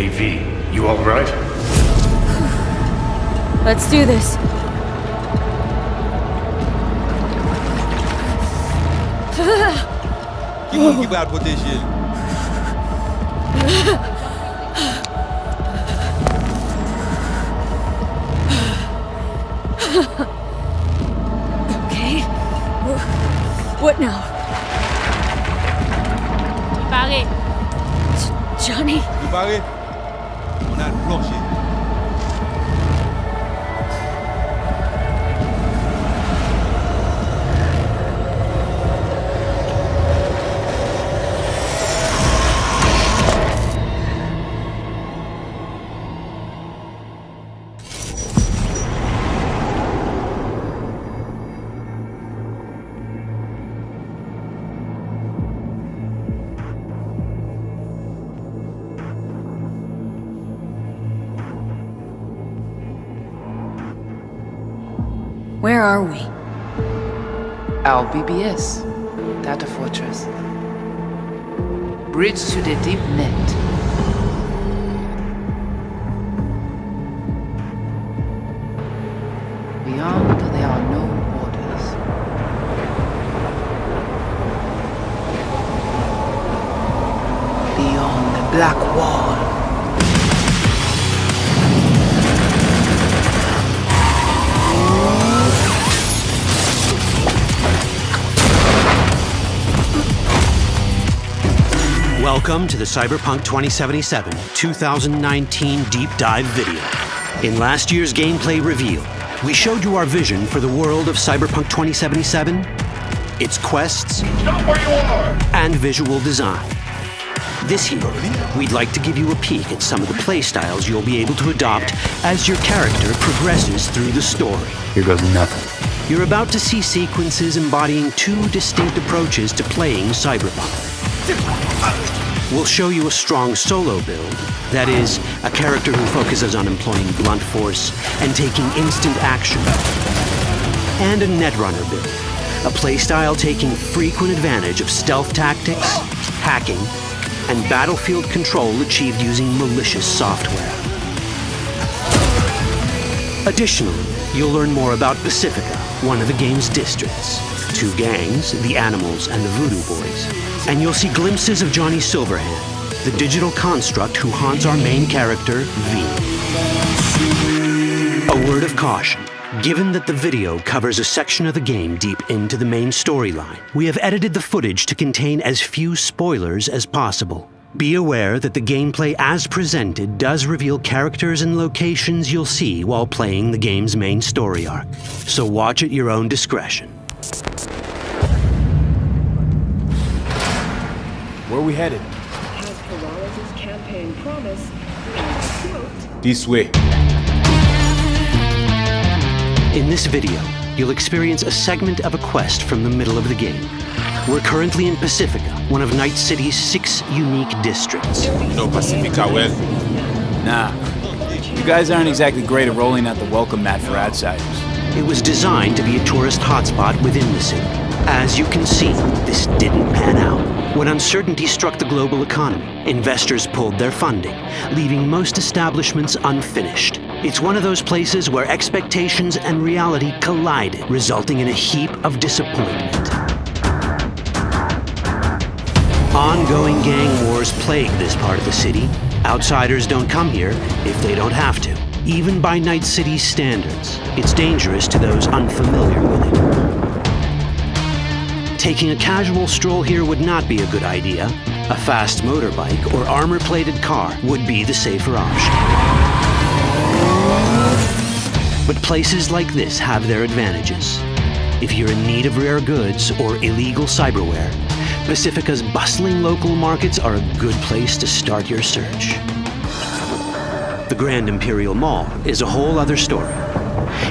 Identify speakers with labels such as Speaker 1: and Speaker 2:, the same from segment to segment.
Speaker 1: Hey V, you alright?
Speaker 2: Let's do this.
Speaker 3: Give out what this is.
Speaker 2: Okay. What now?
Speaker 4: Barré.
Speaker 2: Johnny?
Speaker 3: Préparé? On a le plancher.
Speaker 2: Where are we?
Speaker 5: Our BBS, Data Fortress. Bridge to the deep net. Beyond, there are no borders. Beyond the black wall.
Speaker 6: Welcome to the Cyberpunk 2077 2019 Deep Dive video. In last year's gameplay reveal, we showed you our vision for the world of Cyberpunk 2077, its quests,
Speaker 1: Stop where you are!
Speaker 6: and visual design. This year, we'd like to give you a peek at some of the playstyles you'll be able to adopt as your character progresses through the story.
Speaker 7: Here goes nothing.
Speaker 6: You're about to see sequences embodying two distinct approaches to playing Cyberpunk. We'll show you a strong solo build, that is, a character who focuses on employing blunt force and taking instant action. And a netrunner build, a playstyle taking frequent advantage of stealth tactics, hacking, and battlefield control achieved using malicious software. Additionally, you'll learn more about Pacifica, one of the game's districts, two gangs, the Animals and the Voodoo Boys, and you'll see glimpses of Johnny Silverhand, the digital construct who haunts our main character, V. A word of caution. Given that the video covers a section of the game deep into the main storyline, we have edited the footage to contain as few spoilers as possible. Be aware that the gameplay as presented does reveal characters and locations you'll see while playing the game's main story arc, so watch at your own discretion.
Speaker 7: Where are we headed?
Speaker 8: Has Peralez's campaign promise, quote,
Speaker 7: This way.
Speaker 6: In this video, you'll experience a segment of a quest from the middle of the game. We're currently in Pacifica, one of Night City's 6 unique districts.
Speaker 3: You know Pacifica well.
Speaker 7: Nah. You guys aren't exactly great at rolling out the welcome mat for outsiders.
Speaker 6: It was designed to be a tourist hotspot within the city. As you can see, this didn't pan out. When uncertainty struck the global economy, investors pulled their funding, leaving most establishments unfinished. It's one of those places where expectations and reality collided, resulting in a heap of disappointment. Ongoing gang wars plague this part of the city. Outsiders don't come here if they don't have to. Even by Night City's standards, it's dangerous to those unfamiliar with it. Taking a casual stroll here would not be a good idea. A fast motorbike or armor-plated car would be the safer option. But places like this have their advantages. If you're in need of rare goods or illegal cyberware, Pacifica's bustling local markets are a good place to start your search. The Grand Imperial Mall is a whole other story.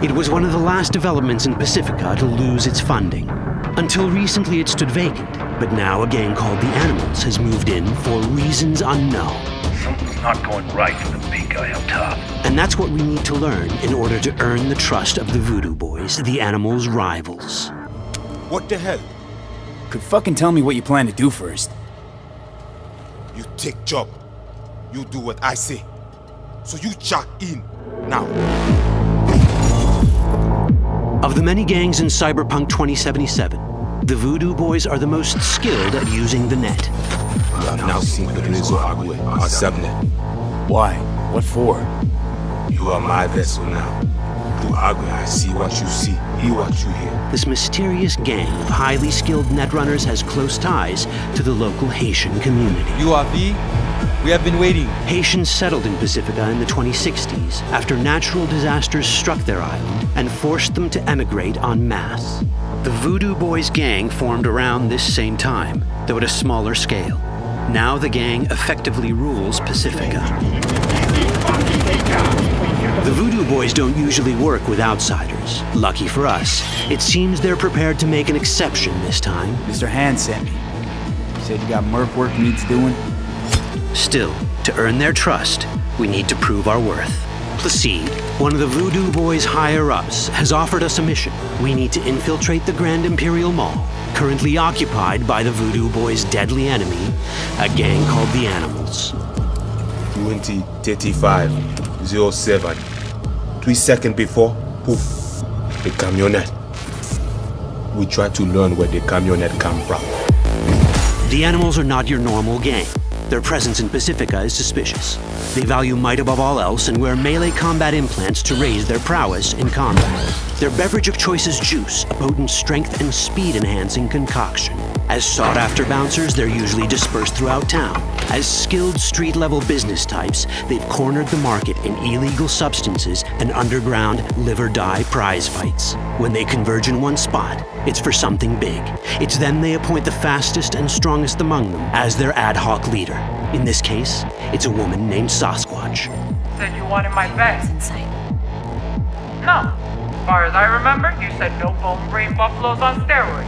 Speaker 6: It was one of the last developments in Pacifica to lose its funding. Until recently it stood vacant, but now a gang called the Animals has moved in for reasons unknown.
Speaker 1: Something's not going right for the big guy up top.
Speaker 6: And that's what we need to learn in order to earn the trust of the Voodoo Boys, the Animals' rivals.
Speaker 3: What the hell?
Speaker 7: Could fucking tell me what you plan to do first.
Speaker 3: You take job. You do what I say. So you jack in. Now.
Speaker 6: Of the many gangs in Cyberpunk 2077, the Voodoo Boys are the most skilled at using the net.
Speaker 3: You have now seen Pedrezo Agüe, our subnet.
Speaker 7: Why? What for?
Speaker 3: You are my vessel now. Through Agüe, I see what you see, hear what you hear.
Speaker 6: This mysterious gang of highly skilled netrunners has close ties to the local Haitian community.
Speaker 4: You are V? We have been waiting.
Speaker 6: Haitians settled in Pacifica in the 2060s after natural disasters struck their island and forced them to emigrate en masse. The Voodoo Boys gang formed around this same time, though at a smaller scale. Now the gang effectively rules Pacifica. The Voodoo Boys don't usually work with outsiders. Lucky for us, it seems they're prepared to make an exception this time.
Speaker 7: Mr. Hand sent me. He said you got merc work needs doing.
Speaker 6: Still, to earn their trust, we need to prove our worth. Placide, one of the Voodoo Boys' higher-ups, has offered us a mission. We need to infiltrate the Grand Imperial Mall, currently occupied by the Voodoo Boys' deadly enemy, a gang called the Animals.
Speaker 3: 20:35:07. 3 seconds before, poof, the camionette. We try to learn where the camionette come from.
Speaker 6: The Animals are not your normal gang. Their presence in Pacifica is suspicious. They value might above all else and wear melee combat implants to raise their prowess in combat. Their beverage of choice is juice, a potent strength and speed-enhancing concoction. As sought-after bouncers, they're usually dispersed throughout town. As skilled street-level business types, they've cornered the market in illegal substances and underground live-or-die prize fights. When they converge in one spot, it's for something big. It's then they appoint the fastest and strongest among them as their ad hoc leader. In this case, it's a woman named Sasquatch.
Speaker 9: Said you wanted my bed.
Speaker 2: Inside.
Speaker 9: No. As far as I remember, you said no bone brain buffaloes on steroids.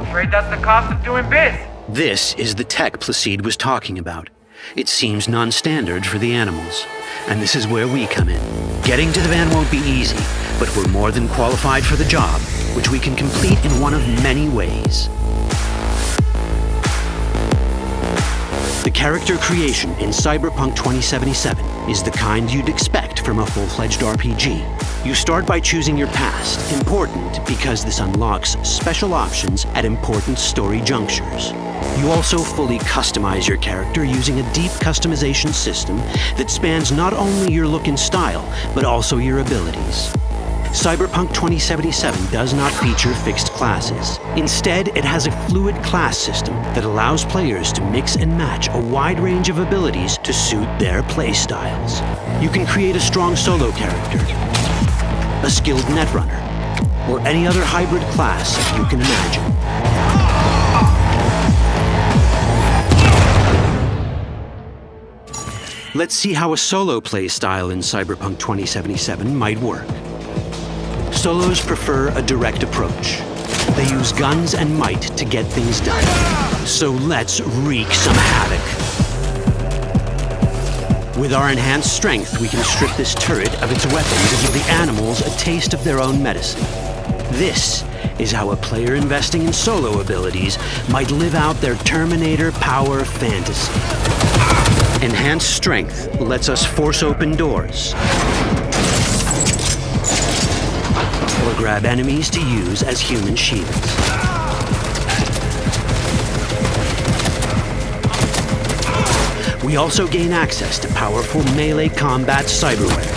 Speaker 9: Afraid that's the cost of doing biz.
Speaker 6: This is the tech Placide was talking about. It seems non-standard for the Animals. And this is where we come in. Getting to the van won't be easy, but we're more than qualified for the job, which we can complete in one of many ways. The character creation in Cyberpunk 2077 is the kind you'd expect from a full-fledged RPG. You start by choosing your past, important because this unlocks special options at important story junctures. You also fully customize your character using a deep customization system that spans not only your look and style, but also your abilities. Cyberpunk 2077 does not feature fixed classes. Instead, it has a fluid class system that allows players to mix and match a wide range of abilities to suit their playstyles. You can create a strong solo character, a skilled netrunner, or any other hybrid class you can imagine. Let's see how a solo play style in Cyberpunk 2077 might work. Solos prefer a direct approach. They use guns and might to get things done. So let's wreak some havoc. With our enhanced strength, we can strip this turret of its weapons and give the Animals a taste of their own medicine. This is how a player investing in solo abilities might live out their Terminator power fantasy. Enhanced strength lets us force open doors or grab enemies to use as human shields. We also gain access to powerful melee combat cyberware.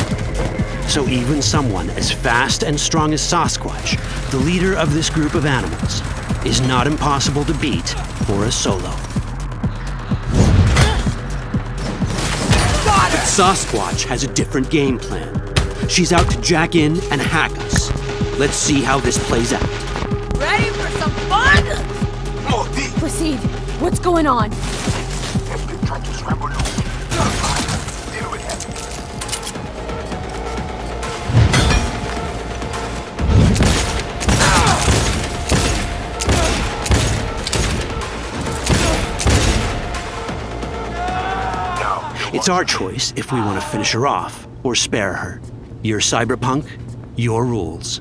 Speaker 6: So even someone as fast and strong as Sasquatch, the leader of this group of animals, is not impossible to beat for a solo. But Sasquatch has a different game plan. She's out to jack in and hack us. Let's see how this plays out.
Speaker 2: Ready for some fun? Proceed. What's going on?
Speaker 6: It's our choice if we want to finish her off or spare her. You're Cyberpunk, your rules.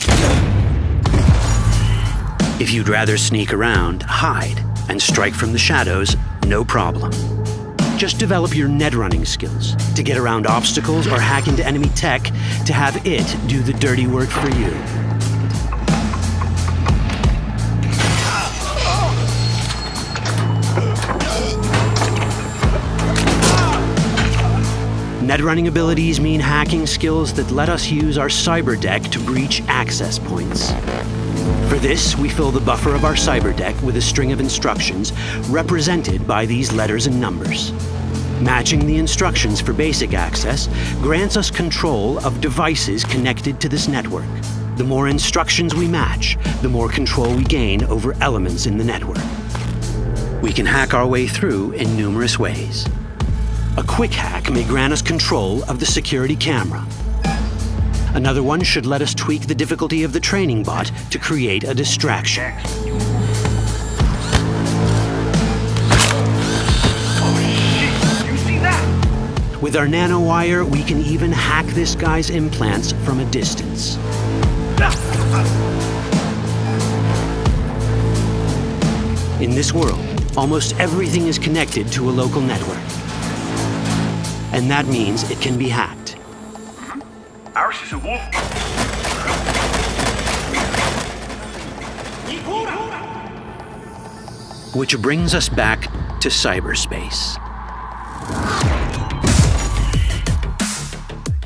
Speaker 6: If you'd rather sneak around, hide, and strike from the shadows, no problem. Just develop your net running skills to get around obstacles or hack into enemy tech to have it do the dirty work for you. Net running abilities mean hacking skills that let us use our cyber deck to breach access points. For this, we fill the buffer of our cyber deck with a string of instructions represented by these letters and numbers. Matching the instructions for basic access grants us control of devices connected to this network. The more instructions we match, the more control we gain over elements in the network. We can hack our way through in numerous ways. A quick hack may grant us control of the security camera. Another one should let us tweak the difficulty of the training bot to create a distraction. With our nanowire, we can even hack this guy's implants from a distance. In this world, almost everything is connected to a local network. And that means it can be hacked.
Speaker 1: Ours is a wolf.
Speaker 6: Which brings us back to cyberspace.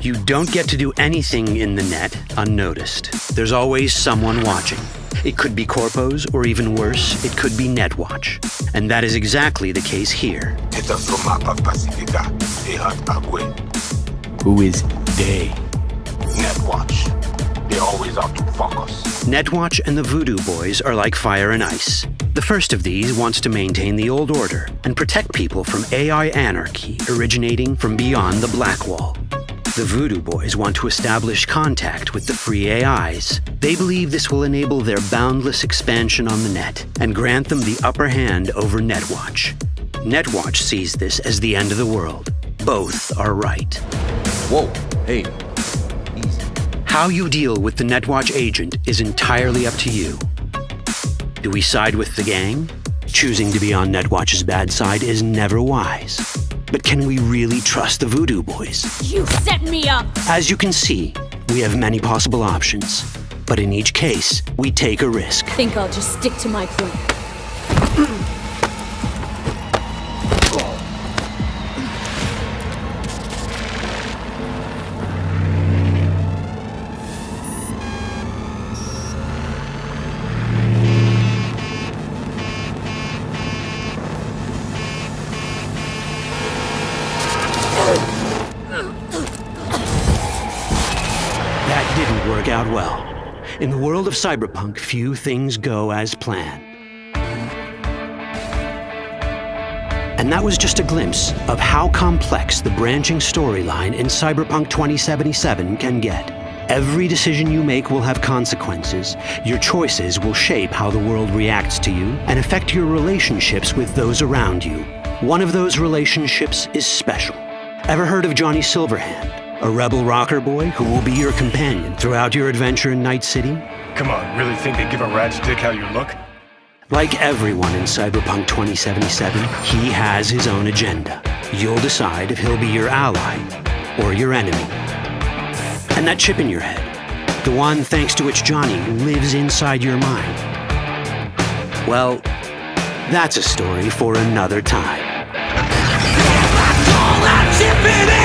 Speaker 6: You don't get to do anything in the net unnoticed. There's always someone watching. It could be corpos, or even worse, it could be Netwatch. And that is exactly the case here.
Speaker 3: Who is they?
Speaker 1: Netwatch. They're always out to fuck us.
Speaker 6: Netwatch and the Voodoo Boys are like fire and ice. The first of these wants to maintain the old order and protect people from AI anarchy originating from beyond the Black Wall. The Voodoo Boys want to establish contact with the free AIs. They believe this will enable their boundless expansion on the net and grant them the upper hand over Netwatch. Netwatch sees this as the end of the world. Both are right.
Speaker 3: Whoa, hey, easy.
Speaker 6: How you deal with the Netwatch agent is entirely up to you. Do we side with the gang? Choosing to be on Netwatch's bad side is never wise. But can we really trust the Voodoo Boys?
Speaker 2: You set me up!
Speaker 6: As you can see, we have many possible options. But in each case, we take a risk.
Speaker 2: Think I'll just stick to my plan.
Speaker 6: That didn't work out well. In the world of Cyberpunk, few things go as planned. And that was just a glimpse of how complex the branching storyline in Cyberpunk 2077 can get. Every decision you make will have consequences. Your choices will shape how the world reacts to you and affect your relationships with those around you. One of those relationships is special. Ever heard of Johnny Silverhand? A rebel rocker boy who will be your companion throughout your adventure in Night City?
Speaker 1: Come on, really think they give a rat's dick how you look?
Speaker 6: Like everyone in Cyberpunk 2077, he has his own agenda. You'll decide if he'll be your ally or your enemy. And that chip in your head, the one thanks to which Johnny lives inside your mind, well, that's a story for another time.
Speaker 10: All that chip in it!